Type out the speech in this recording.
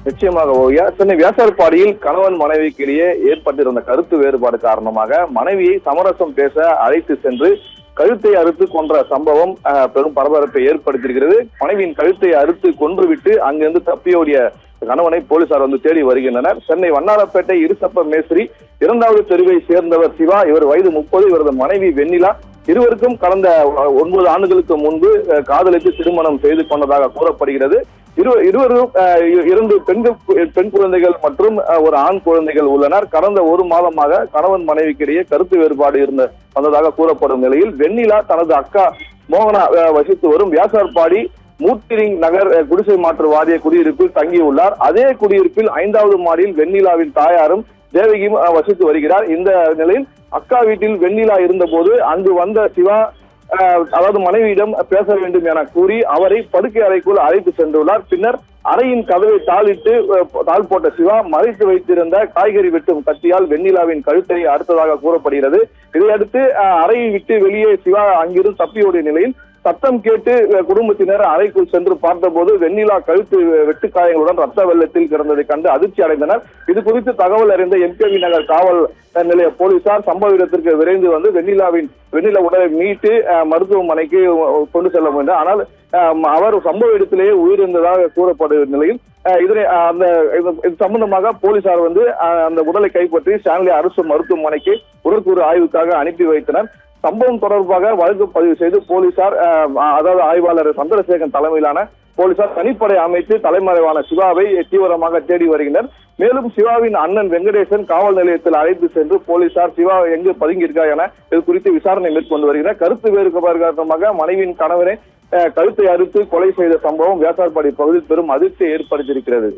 நிச்சயமாக ஓவியா. சென்னை வியாசார்பாடியில் கணவன் மனைவிக்கு இடையே ஏற்பட்டிருந்த கருத்து வேறுபாடு காரணமாக மனைவியை சமரசம் பேச அழைத்து சென்று கழுத்தை அறுத்து கொன்ற சம்பவம் பெரும் பரபரப்பை ஏற்படுத்தியிருக்கிறது. மனைவியின் கழுத்தை அறுத்து கொன்றுவிட்டு அங்கிருந்து தப்பியோடிய கணவனை போலீசார் தேடி வருகின்றனர். சென்னை வண்ணாரப்பேட்டை இருசப்ப மேஸ்திரி 2வது தெருவை சேர்ந்தவர் சிவா. இவர் வயது 30. இவரது மனைவி வெண்ணிலா. இருவருக்கும் கடந்த 9 ஆண்டுகளுக்கு முன்பு காதலித்து திருமணம் செய்து கொண்டதாக கூறப்படுகிறது. இருவரும் 2 பெண் குழந்தைகள் மற்றும் ஒரு ஆண் குழந்தைகள் உள்ளனர். கடந்த 1 மாதமாக கணவன் மனைவிக்கு இடையே கருத்து வேறுபாடு வந்ததாக கூறப்படும் நிலையில் வெண்ணிலா தனது அக்கா மோகனா வசித்து வரும் வியாசார்பாடி மூர்த்திரிங் நகர் குடிசை மாற்று வாரிய குடியிருப்பில் தங்கியுள்ளார். அதே குடியிருப்பில் 5வது மாடியில் வெண்ணிலாவின் தாயாரும் தேவகியும் வசித்து வருகிறார். இந்த நிலையில் அக்கா வீட்டில் வெண்ணிலா இருந்த போது அங்கு வந்த சிவா அதாவது மனைவியிடம் பேச வேண்டும் என கூறி அவரை படுக்கை அறைக்குள் அழைத்து சென்றுள்ளார். பின்னர் அறையின் கதவை தாள் போட்ட சிவா மறைத்து வைத்திருந்த காய்கறி வெட்டும் கத்தியால் வெண்ணிலாவின் கழுத்தை அறுத்ததாக கூறப்படுகிறது. இதையடுத்து அறையை விட்டு வெளியே சிவா அங்கிருந்து தப்பியோடிய நிலையில் சத்தம் கேட்டு குடும்பத்தினர் அறைக்குள் சென்று பார்த்தபோது வெண்ணிலா கழுத்து வெட்டுக்காயங்களுடன் ரத்த வெள்ளத்தில் கிடந்ததை கண்டு அதிர்ச்சி அடைந்தனர். இது குறித்து தகவல் அறிந்த எம்கேவி நகர் காவல் நிலைய போலீசார் சம்பவ இடத்திற்கு விரைந்து வெண்ணிலா உடலை மீட்டு மருத்துவமனைக்கு கொண்டு செல்ல வேண்டும். ஆனால் அவர் சம்பவ இடத்திலேயே உயிரிழந்ததாக கூறப்படும் நிலையில் இது சம்பந்தமாக போலீசார் அந்த உடலை கைப்பற்றி ஸ்டான்லி அரசு மருத்துவமனைக்கு உடற்கூறு ஆய்வுக்காக அனுப்பி வைத்தனர். சம்பவம் தொடர்பாக வழக்கு பதிவு செய்து போலீசார் அதாவது ஆய்வாளர் சந்திரசேகரன் தலைமையிலான போலீசார் தனிப்படை அமைத்து தலைமறைவான சிவாவை தீவிரமாக தேடி வருகின்றனர். மேலும் சிவாவின் அண்ணன் வெங்கடேசன் காவல் நிலையத்தில் அழைத்து சென்று போலீசார் சிவா எங்கு பதுங்கியிருக்கார் என இது குறித்து விசாரணை மேற்கொண்டு வருகின்றனர். கருத்து வேறுபாடு காரணமாக மனைவியின் கணவனை கழுத்தை அறுத்து கொலை செய்த சம்பவம் வியாசார்பாடி பகுதியில் பெரும் அதிர்ச்சியை ஏற்படுத்தியிருக்கிறது.